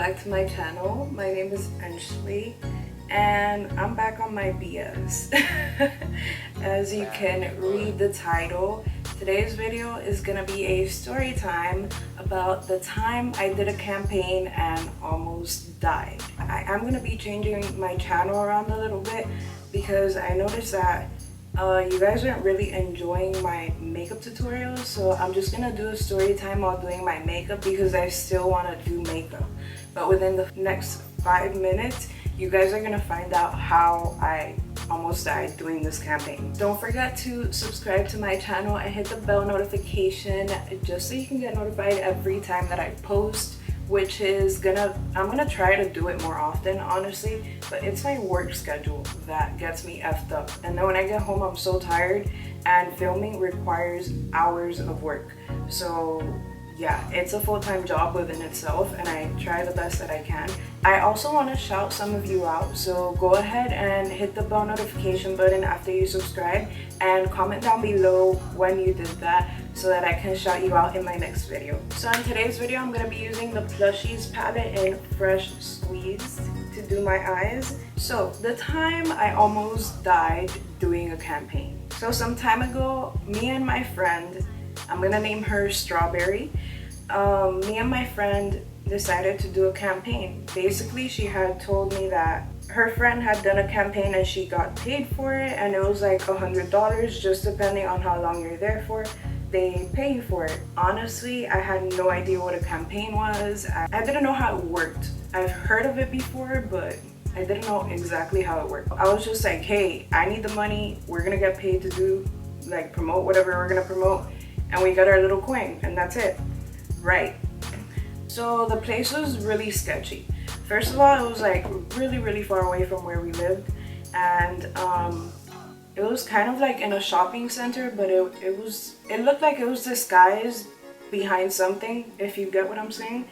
back to my channel. My name is Enshlie and I'm back on my BS. As you can read the title, today's video is gonna be a story time about the time I did a campaign and almost died. I am gonna be changing my channel around a little bit because I noticed that you guys aren't really enjoying my makeup tutorials, so I'm just gonna do a story time while doing my makeup because I still want to do makeup. But within the next 5 minutes, you guys are gonna find out how I almost died doing this campaign. Don't forget to subscribe to my channel and hit the bell notification just so you can get notified every time that I post, which is I'm gonna try to do it more often, honestly, but it's my work schedule that gets me effed up. And then when I get home, I'm so tired, and filming requires hours of work. So yeah, it's a full-time job within itself, and I try the best that I can. I also want to shout some of you out, so go ahead and hit the bell notification button after you subscribe and comment down below when you did that so that I can shout you out in my next video. So in today's video, I'm going to be using the Plushies palette in Fresh Squeezed to do my eyes. So the time I almost died doing a campaign. So some time ago, me and my friend, I'm gonna name her Strawberry. Me and my friend decided to do a campaign. Basically, she had told me that her friend had done a campaign and she got paid for it, and it was like $100, just depending on how long you're there for. They pay you for it. Honestly, I had no idea what a campaign was. I didn't know how it worked. I've heard of it before, but I didn't know exactly how it worked. I was just like, hey, I need the money. We're gonna get paid to do, like, promote whatever we're gonna promote. And we got our little coin, and that's it. Right. So the place was really sketchy. First of all, it was like really far away from where we lived, and it was kind of like in a shopping center, but it looked like it was disguised behind something, if you get what I'm saying.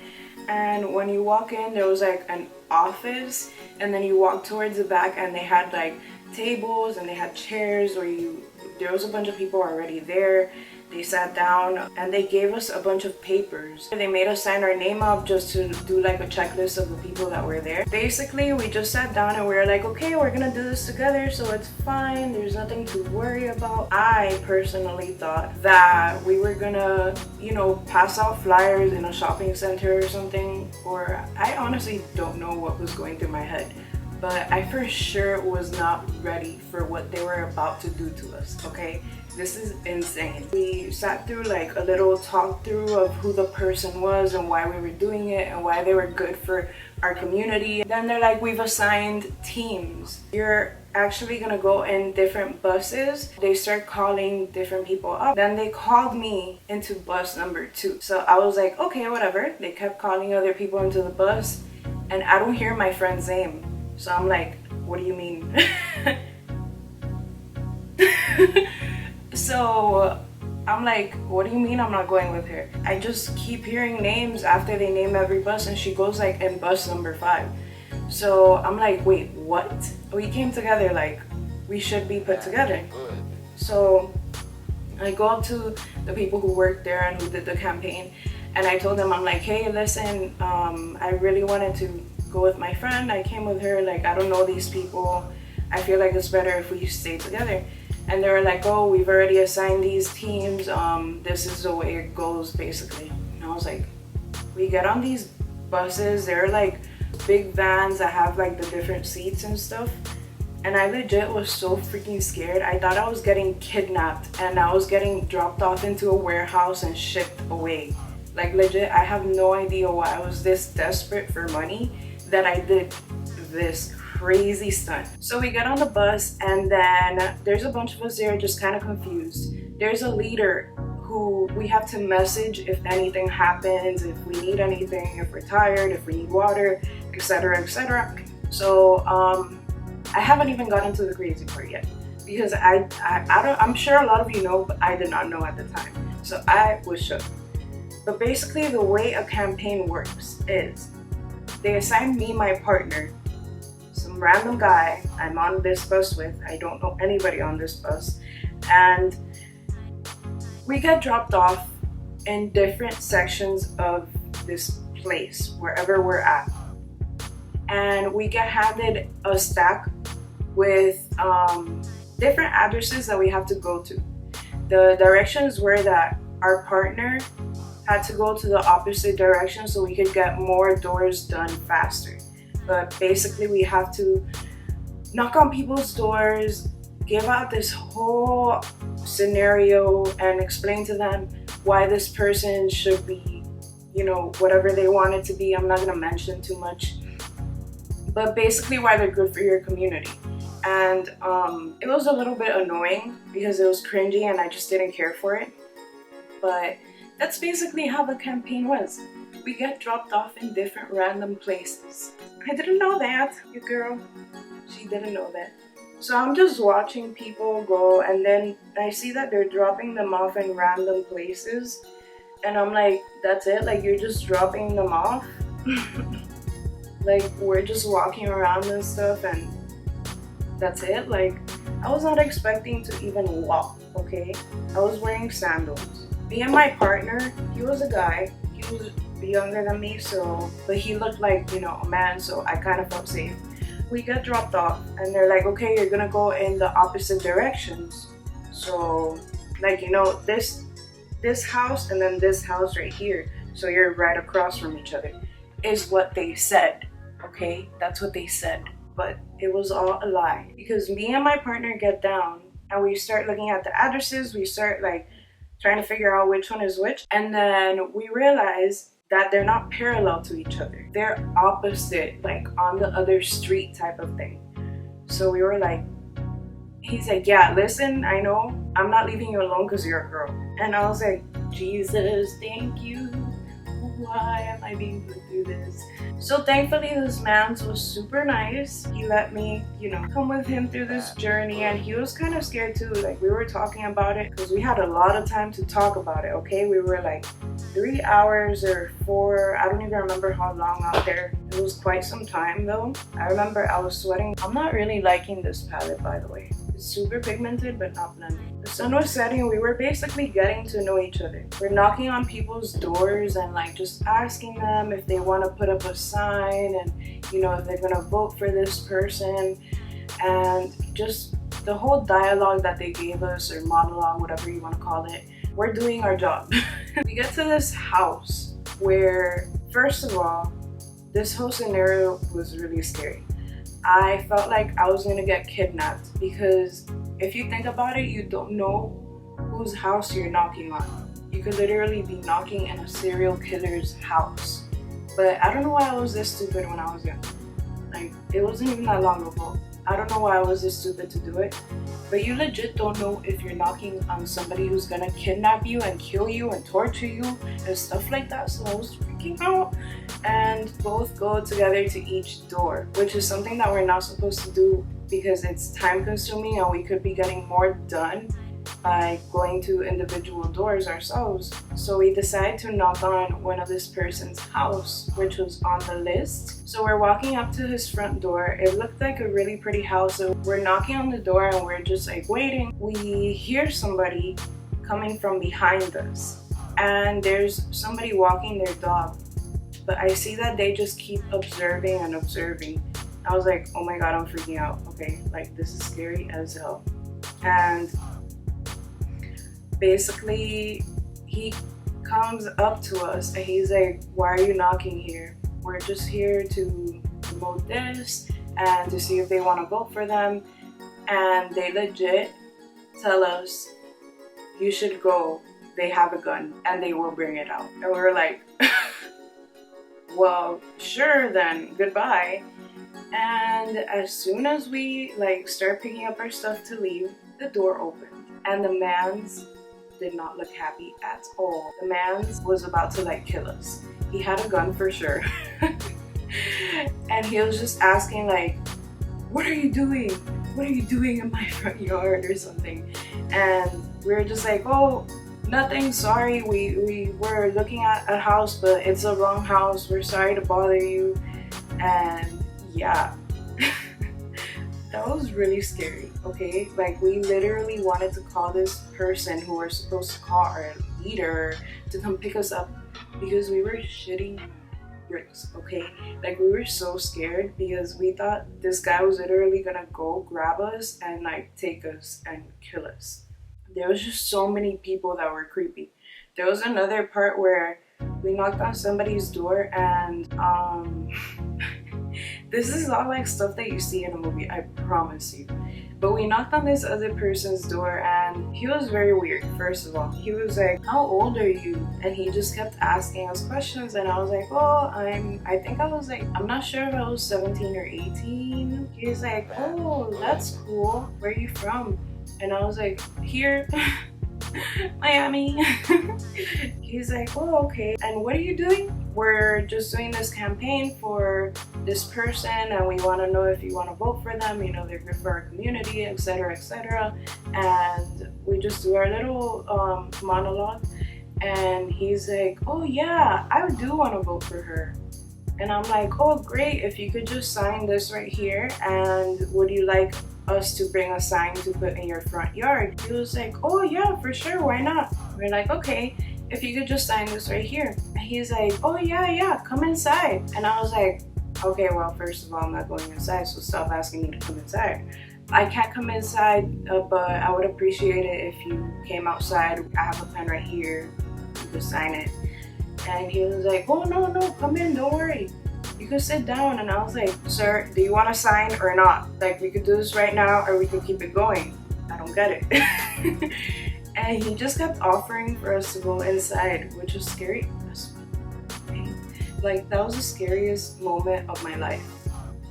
And when you walk in, there was like an office, and then you walk towards the back and they had like tables and they had chairs where there was a bunch of people already there. They sat down and they gave us a bunch of papers. They made us sign our name up just to do like a checklist of the people that were there. Basically, we just sat down and we were like, okay, we're gonna do this together, so it's fine. There's nothing to worry about. I personally thought that we were gonna, you know, pass out flyers in a shopping center or something, or I honestly don't know what was going through my head. But I for sure was not ready for what they were about to do to us, okay? This is insane. We sat through like a little talk through of who the person was and why we were doing it and why they were good for our community. Then they're like, we've assigned teams. You're actually gonna go in different buses. They start calling different people up. Then they called me into bus number 2. So I was like, okay, whatever. They kept calling other people into the bus, and I don't hear my friend's name. So I'm like, what do you mean? So I'm like, what do you mean I'm not going with her? I just keep hearing names after they name every bus, and she goes like in bus number 5. So I'm like, wait, what? We came together, like we should be put together. So I go up to the people who worked there and who did the campaign, and I told them, I'm like, hey, listen, I really wanted to go with my friend. I came with her, like, I don't know these people. I feel like it's better if we stay together. And they were like, oh, we've already assigned these teams. This is the way it goes, basically. And I was like, we get on these buses. They're like big vans that have like the different seats and stuff. And I legit was so freaking scared. I thought I was getting kidnapped and I was getting dropped off into a warehouse and shipped away. Like, legit, I have no idea why I was this desperate for money that I did this crazy stunt. So we get on the bus, and then there's a bunch of us there just kind of confused. There's a leader who we have to message if anything happens, if we need anything, if we're tired, if we need water, etc, etc. So I haven't even gotten to the crazy part yet, because I'm sure a lot of you know, but I did not know at the time. So I was shook. But basically, the way a campaign works is they assign me my partner, some random guy I'm on this bus with. I don't know anybody on this bus, and we get dropped off in different sections of this place, wherever we're at. and we get handed a stack with different addresses that we have to go to. The directions were that our partner had to go to the opposite direction so we could get more doors done faster. But basically we have to knock on people's doors, give out this whole scenario and explain to them why this person should be, you know, whatever they want it to be. I'm not gonna mention too much, but basically why they're good for your community. And it was a little bit annoying because it was cringy and I just didn't care for it. But that's basically how the campaign was. We get dropped off in different random places. I didn't know that, you girl. She didn't know that. So I'm just watching people go, and then I see that they're dropping them off in random places. And I'm like, that's it? Like, you're just dropping them off? Like, we're just walking around and stuff and that's it? Like, I was not expecting to even walk, okay? I was wearing sandals. Me and my partner, he was a guy. He was younger than me, so, but he looked like, you know, a man, so I kind of felt safe. We got dropped off and they're like, okay, you're gonna go in the opposite directions. So, like, you know, this house and then this house right here. So you're right across from each other, is what they said, okay? That's what they said. But it was all a lie, because me and my partner get down and we start looking at the addresses. We start like trying to figure out which one is which, and then we realize that they're not parallel to each other. They're opposite, like on the other street type of thing. So we were like, he's like, yeah, listen, I know I'm not leaving you alone because you're a girl. And I was like, Jesus, thank you. Why am I being put through this? So thankfully this man was super nice. He let me, you know, come with him through this journey, and he was kind of scared too. Like, we were talking about it because we had a lot of time to talk about it, okay? We were like 3 hours or 4, I don't even remember how long out there. It was quite some time though. I remember I was sweating. I'm not really liking this palette, by the way. It's super pigmented but not blended. The sun was setting. We were basically getting to know each other. We're knocking on people's doors and like just asking them if they want to put up a sign and, you know, if they're gonna vote for this person, and just the whole dialogue that they gave us, or monologue, whatever you want to call it. We're doing our job. We get to this house where, first of all, this whole scenario was really scary. I felt like I was gonna get kidnapped, because if you think about it, you don't know whose house you're knocking on. You could literally be knocking in a serial killer's house. But I don't know why I was this stupid when I was young. Like, it wasn't even that long ago. I don't know why I was this stupid to do it. But you legit don't know if you're knocking on somebody who's gonna kidnap you and kill you and torture you and stuff like that. So I was freaking out. And both go together to each door, which is something that we're not supposed to do because it's time consuming and we could be getting more done by going to individual doors ourselves. So we decide to knock on one of this person's house, which was on the list. So we're walking up to his front door. It looked like a really pretty house. So we're knocking on the door and we're just like waiting. We hear somebody coming from behind us, and there's somebody walking their dog. But I see that they just keep observing and observing. I was like, oh my God, I'm freaking out. Okay, like, this is scary as hell. And basically, he comes up to us and he's like, why are you knocking here? We're just here to promote this and to see if they want to vote for them. And they legit tell us, you should go. They have a gun and they will bring it out. And we were like, well, sure then, goodbye. And as soon as we like start picking up our stuff to leave, the door opened and the man's did not look happy at all. The man's was about to like kill us. He had a gun for sure. And he was just asking like, what are you doing? What are you doing in my front yard or something? And we were just like, oh, nothing, sorry, we were looking at a house, but it's the wrong house. We're sorry to bother you. And yeah, that was really scary, okay? Like, we literally wanted to call this person who we're supposed to call our leader to come pick us up because we were shitting bricks, okay? Like, we were so scared because we thought this guy was literally gonna go grab us and like take us and kill us. There was just so many people that were creepy. There was another part where we knocked on somebody's door and this is all like stuff that you see in a movie, I promise you. But we knocked on this other person's door and he was very weird. First of all, he was like, how old are you? And he just kept asking us questions and I was like, oh, I think I was like, I'm not sure if I was 17 or 18. He was like, oh, that's cool. Where are you from? And I was like, here. Miami. He's like, oh, okay. And what are you doing? We're just doing this campaign for this person and we want to know if you want to vote for them. You know, they're good for our community, etc., etc. And we just do our little monologue. And he's like, oh yeah, I do want to vote for her. And I'm like, oh great, if you could just sign this right here, and would you like us to bring a sign to put in your front yard? He was like, oh yeah, for sure, why not? We're like, okay, if you could just sign this right here. And he's like, oh yeah, come inside. And I was like, okay, well, first of all, I'm not going inside, so stop asking me to come inside. I can't come inside, but I would appreciate it if you came outside. I have a pen right here, you could sign it. And he was like, oh no, come in, don't worry, you could sit down. And I was like, sir, do you want to sign or not? Like, we could do this right now or we could keep it going. I don't get it. And he just kept offering for us to go inside, which was scary. Like, that was the scariest moment of my life.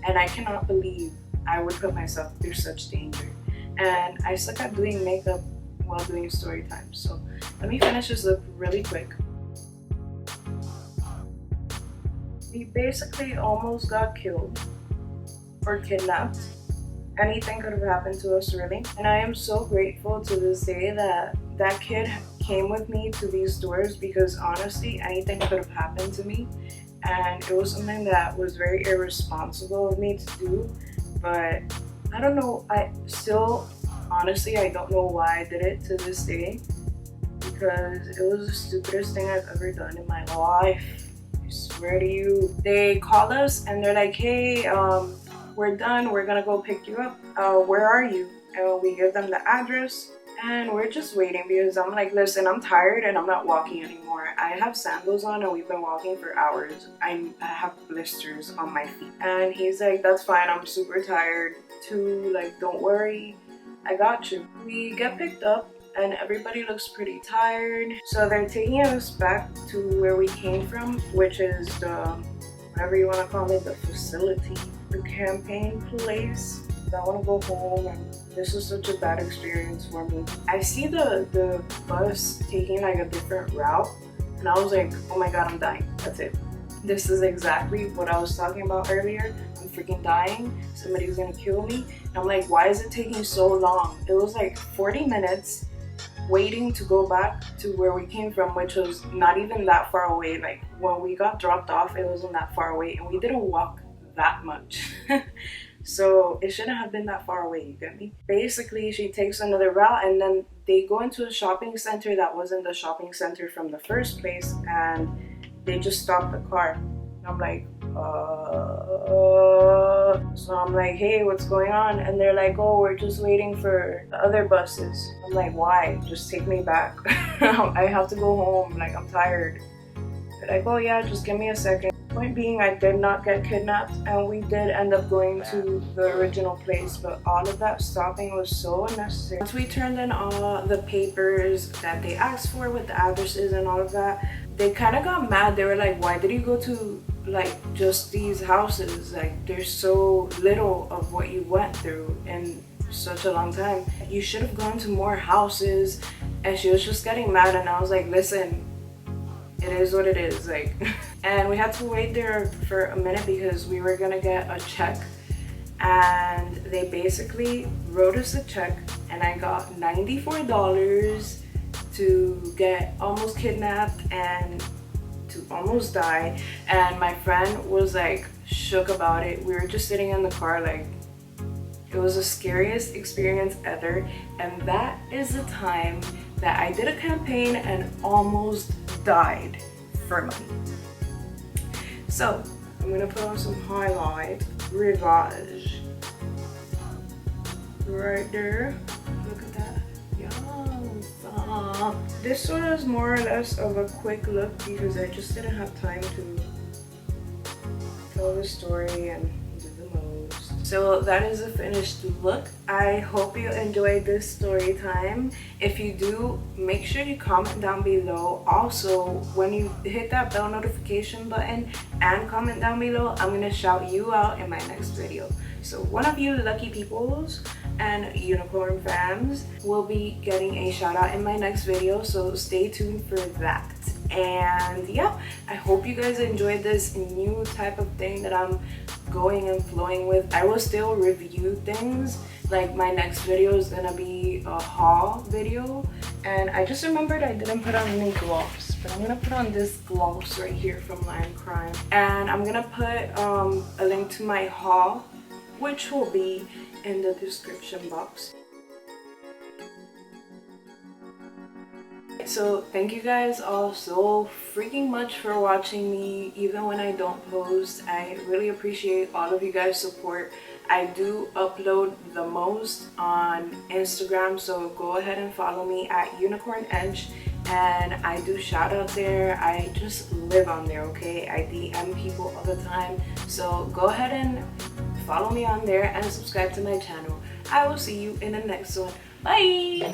And I cannot believe I would put myself through such danger. And I suck at doing makeup while doing story time. So let me finish this up really quick. We basically almost got killed or kidnapped. Anything could have happened to us, really. And I am so grateful to this day that that kid came with me to these doors, because honestly, anything could have happened to me. And it was something that was very irresponsible of me to do. But I don't know, honestly, I don't know why I did it to this day, because it was the stupidest thing I've ever done in my life. I swear to you. They call us and they're like, hey, we're done, we're gonna go pick you up. Where are you? And we give them the address and we're just waiting, because I'm like, listen, I'm tired and I'm not walking anymore. I have sandals on and we've been walking for hours. I have blisters on my feet. And he's like, that's fine, I'm super tired too, like, don't worry, I got you. We get picked up and everybody looks pretty tired. So they're taking us back to where we came from, which is the, whatever you want to call it, the facility, the campaign place. I want to go home, and this was such a bad experience for me. I see the bus taking like a different route, and I was like, oh my god, I'm dying. That's it. This is exactly what I was talking about earlier. I'm freaking dying. Somebody's gonna kill me. And I'm like, why is it taking so long? It was like 40 minutes waiting to go back to where we came from, which was not even that far away. Like, when we got dropped off, it wasn't that far away, and we didn't walk that much. So it shouldn't have been that far away, you get me? Basically, she takes another route and then they go into a shopping center that wasn't the shopping center from the first place, and they just stop the car. And I'm like, So I'm like, hey, what's going on? And they're like, oh, we're just waiting for the other buses. I'm like, why? Just take me back. I have to go home, like, I'm tired. They're like, oh yeah, just give me a second. Point being, I did not get kidnapped, and we did end up going to the original place, but all of that stopping was so unnecessary. Once we turned in all the papers that they asked for with the addresses and all of that, they kind of got mad. They were like, why did you go to like just these houses? Like, there's so little of what you went through in such a long time. You should have gone to more houses. And she was just getting mad, and I was like, listen, it is what it is, like. And we had to wait there for a minute because we were gonna get a check, and they basically wrote us a check, and I got $94 to get almost kidnapped and to almost die. And my friend was like shook about it. We were just sitting in the car, like, it was the scariest experience ever. And that is the time that I did a campaign and almost died for money. So I'm gonna put on some highlight, rivage, right there. Look at that. Yes. This one is more or less of a quick look because I just didn't have time to tell the story and do the most. So that is a finished look. I hope you enjoyed this story time. If you do, make sure you comment down below. Also, when you hit that bell notification button and comment down below, I'm gonna shout you out in my next video. So one of you lucky peoples and unicorn fans will be getting a shout out in my next video, so stay tuned for that. And yeah, I hope you guys enjoyed this new type of thing that I'm going and flowing with. I will still review things. Like my next video is gonna be a haul video, and I just remembered I didn't put on any gloves, but I'm gonna put on this gloves right here from Lion Crime, and I'm gonna put a link to my haul, which will be in the description box. So thank you guys all so freaking much for watching me even when I don't post. I really appreciate all of you guys' support. I do upload the most on Instagram, so go ahead and follow me at unicorn_ensh, and I do shout out there. I just live on there, okay? I DM people all the time, so go ahead and follow me on there and subscribe to my channel. I will see you in the next one. Bye!